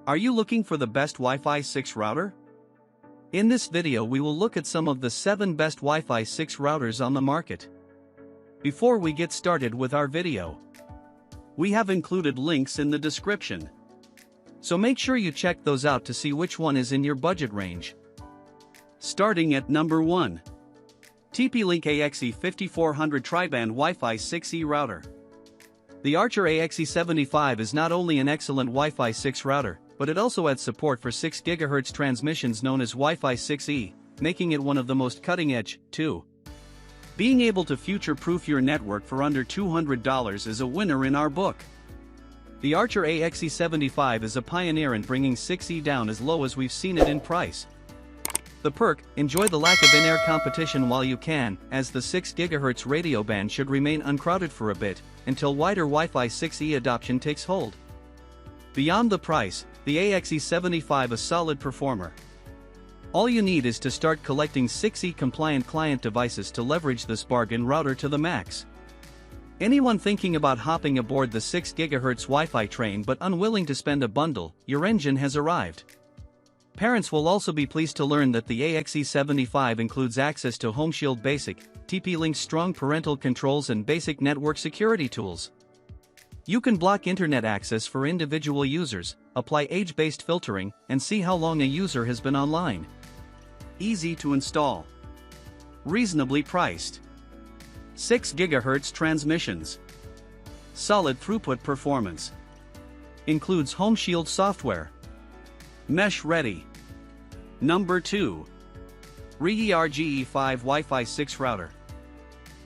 Are you looking for the best Wi-Fi 6 router? In this video we will look at some of the 7 best Wi-Fi 6 routers on the market. Before we get started with our video, we have included links in the description. So make sure you check those out to see which one is in your budget range. Starting at number 1. TP-Link AXE5400 Tri-Band Wi-Fi 6E Router. The Archer AXE75 is not only an excellent Wi-Fi 6 router, but it also adds support for 6 GHz transmissions known as Wi-Fi 6E, making it one of the most cutting-edge, too. Being able to future-proof your network for under $200 is a winner in our book. The Archer AXE75 is a pioneer in bringing 6E down as low as we've seen it in price. The perk: enjoy the lack of in-air competition while you can, as the 6 GHz radio band should remain uncrowded for a bit, until wider Wi-Fi 6E adoption takes hold. Beyond the price, the AXE75 is a solid performer. All you need is to start collecting 6E compliant client devices to leverage this bargain router to the max. Anyone thinking about hopping aboard the 6 GHz Wi-Fi train but unwilling to spend a bundle, your engine has arrived. Parents will also be pleased to learn that the AXE75 includes access to Home Shield Basic, TP-Link's strong parental controls and basic network security tools. You can block internet access for individual users, apply age-based filtering, and see how long a user has been online. Easy to install. Reasonably priced. 6 GHz transmissions. Solid throughput performance. Includes Home Shield software. Mesh ready. Number 2. RERGE5 Wi-Fi 6 Router.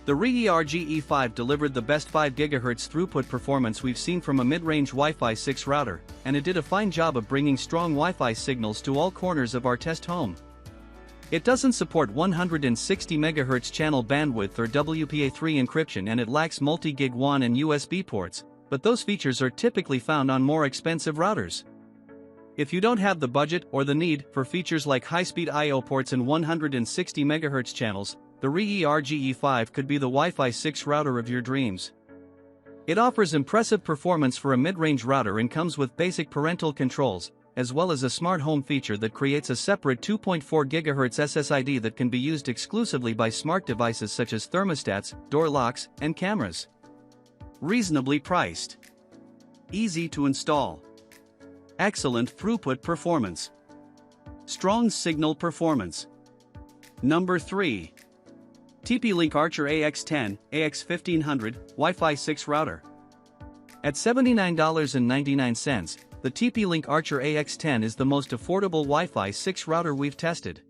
The RERGE5 delivered the best 5 GHz throughput performance we've seen from a mid-range Wi-Fi 6 router, and it did a fine job of bringing strong Wi-Fi signals to all corners of our test home. It doesn't support 160 MHz channel bandwidth or WPA3 encryption, and it lacks multi-gig WAN and USB ports, but those features are typically found on more expensive routers. If you don't have the budget or the need for features like high-speed I/O ports and 160 MHz channels, the RERGE5 could be the Wi-Fi 6 router of your dreams. It offers impressive performance for a mid-range router and comes with basic parental controls, as well as a smart home feature that creates a separate 2.4 GHz SSID that can be used exclusively by smart devices such as thermostats, door locks, and cameras. Reasonably priced. Easy to install. Excellent throughput performance. Strong signal performance. Number 3. TP-Link Archer AX10, AX1500, Wi-Fi 6 Router. At $79.99, the TP-Link Archer AX10 is the most affordable Wi-Fi 6 router we've tested.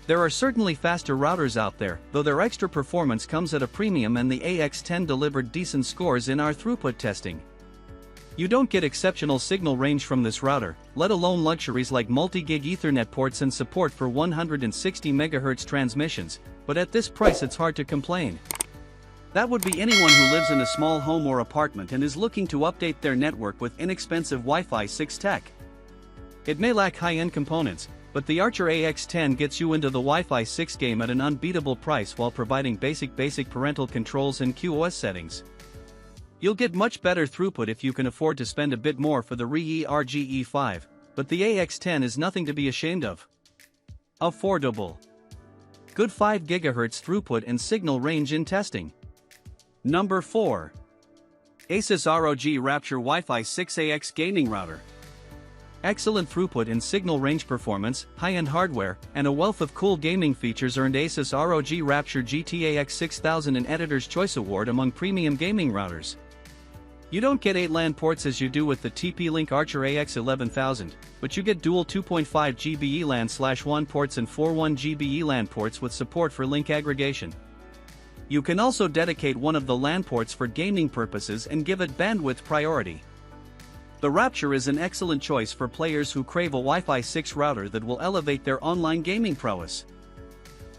There are certainly faster routers out there, though their extra performance comes at a premium, and the AX10 delivered decent scores in our throughput testing. You don't get exceptional signal range from this router, let alone luxuries like multi-gig Ethernet ports and support for 160 MHz transmissions, but at this price it's hard to complain. That would be anyone who lives in a small home or apartment and is looking to update their network with inexpensive Wi-Fi 6 tech. It may lack high-end components, but the Archer AX10 gets you into the Wi-Fi 6 game at an unbeatable price while providing basic parental controls and QoS settings. You'll get much better throughput if you can afford to spend a bit more for the RERGE5, but the AX10 is nothing to be ashamed of. Affordable. Good 5 GHz throughput and signal range in testing. Number 4. Asus ROG Rapture Wi-Fi 6AX Gaming Router. Excellent throughput and signal range performance, high-end hardware, and a wealth of cool gaming features earned Asus ROG Rapture GTAX 6000 an Editor's Choice Award among premium gaming routers. You don't get 8 LAN ports as you do with the TP-Link Archer AX11000, but you get dual 2.5 GB LAN/WAN ports and 4 1 GB LAN ports with support for link aggregation. You can also dedicate one of the LAN ports for gaming purposes and give it bandwidth priority. The Rapture is an excellent choice for players who crave a Wi-Fi 6 router that will elevate their online gaming prowess.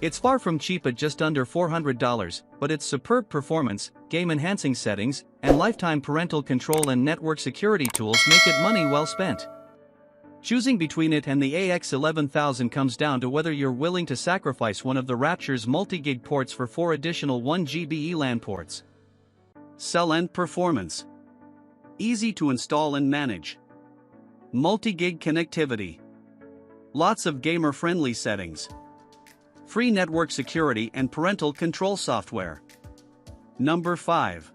It's far from cheap at just under $400, but its superb performance, game-enhancing settings, and lifetime parental control and network security tools make it money well spent. Choosing between it and the AX11000 comes down to whether you're willing to sacrifice one of the Rapture's multi-gig ports for 4 additional 1 GB LAN ports. Cell and performance. Easy to install and manage. Multi-gig connectivity. Lots of gamer-friendly settings. Free network security and parental control software. Number 5.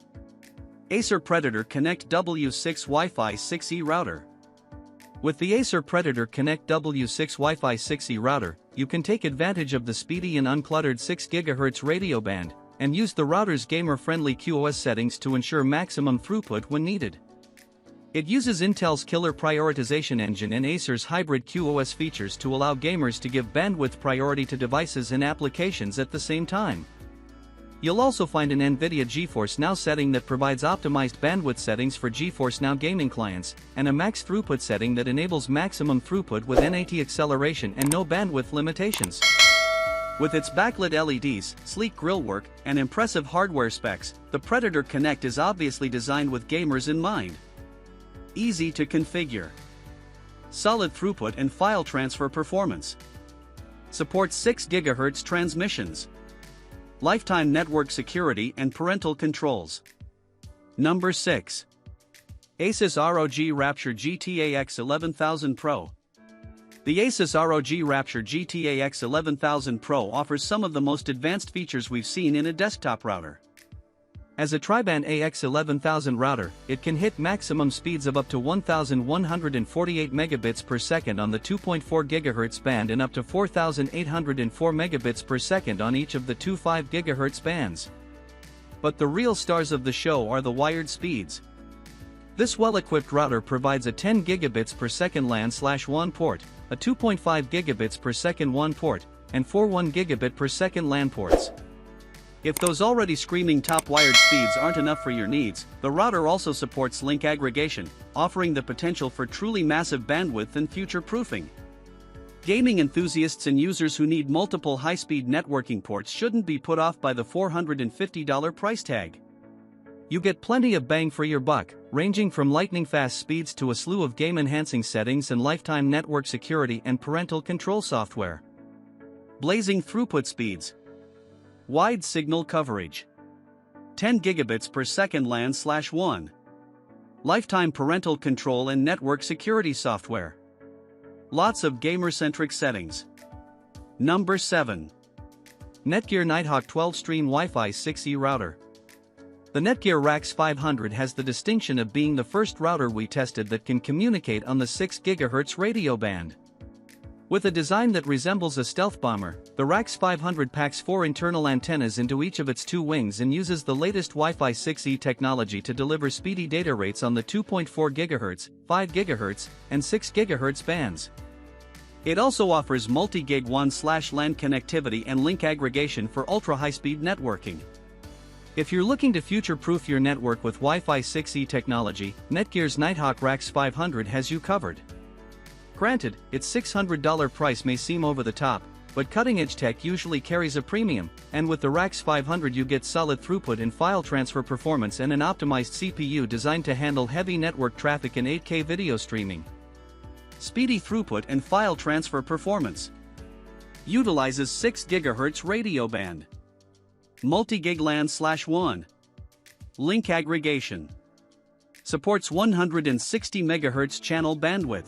Acer Predator Connect W6 Wi-Fi 6E Router. With the Acer Predator Connect W6 Wi-Fi 6E router, you can take advantage of the speedy and uncluttered 6 GHz radio band, and use the router's gamer-friendly QoS settings to ensure maximum throughput when needed. It uses Intel's killer prioritization engine and Acer's hybrid QoS features to allow gamers to give bandwidth priority to devices and applications at the same time. You'll also find an NVIDIA GeForce Now setting that provides optimized bandwidth settings for GeForce Now gaming clients, and a max throughput setting that enables maximum throughput with NAT acceleration and no bandwidth limitations. With its backlit LEDs, sleek grillwork, and impressive hardware specs, the Predator Connect is obviously designed with gamers in mind. Easy to configure. Solid throughput and file transfer performance. Supports 6 GHz transmissions. Lifetime network security and parental controls. Number 6. Asus ROG Rapture GTA X 11000 Pro. The Asus ROG Rapture GTA X 11000 Pro offers some of the most advanced features we've seen in a desktop router. As a tri-band AX 11000 router, it can hit maximum speeds of up to 1148 megabits per second on the 2.4 GHz band and up to 4804 megabits per second on each of the two 5 GHz bands. But the real stars of the show are the wired speeds. This well-equipped router provides a 10 gigabits per second LAN/WAN port, a 2.5 gigabits per second WAN port, and 4 1 gigabit per second LAN ports. If those already screaming top wired speeds aren't enough for your needs, the router also supports link aggregation, offering the potential for truly massive bandwidth and future-proofing. Gaming enthusiasts and users who need multiple high-speed networking ports shouldn't be put off by the $450 price tag. You get plenty of bang for your buck, ranging from lightning-fast speeds to a slew of game-enhancing settings and lifetime network security and parental control software. Blazing throughput speeds. Wide signal coverage. 10 gigabits per second LAN/WAN. Lifetime parental control and network security software. Lots of gamer-centric settings. Number 7. Netgear Nighthawk 12-Stream Wi-Fi 6E Router. The Netgear RAX 500 has the distinction of being the first router we tested that can communicate on the 6 GHz radio band. With a design that resembles a stealth bomber, the RAX 500 packs 4 internal antennas into each of its 2 wings and uses the latest Wi-Fi 6E technology to deliver speedy data rates on the 2.4 GHz, 5 GHz, and 6 GHz bands. It also offers multi-gig WAN/LAN connectivity and link aggregation for ultra-high-speed networking. If you're looking to future-proof your network with Wi-Fi 6E technology, Netgear's Nighthawk RAX 500 has you covered. Granted, its $600 price may seem over the top, but cutting-edge tech usually carries a premium, and with the RAX 500 you get solid throughput in file transfer performance and an optimized CPU designed to handle heavy network traffic and 8K video streaming. Speedy throughput and file transfer performance. Utilizes 6 GHz radio band. Multi-gig LAN/WAN. Link aggregation. Supports 160 MHz channel bandwidth.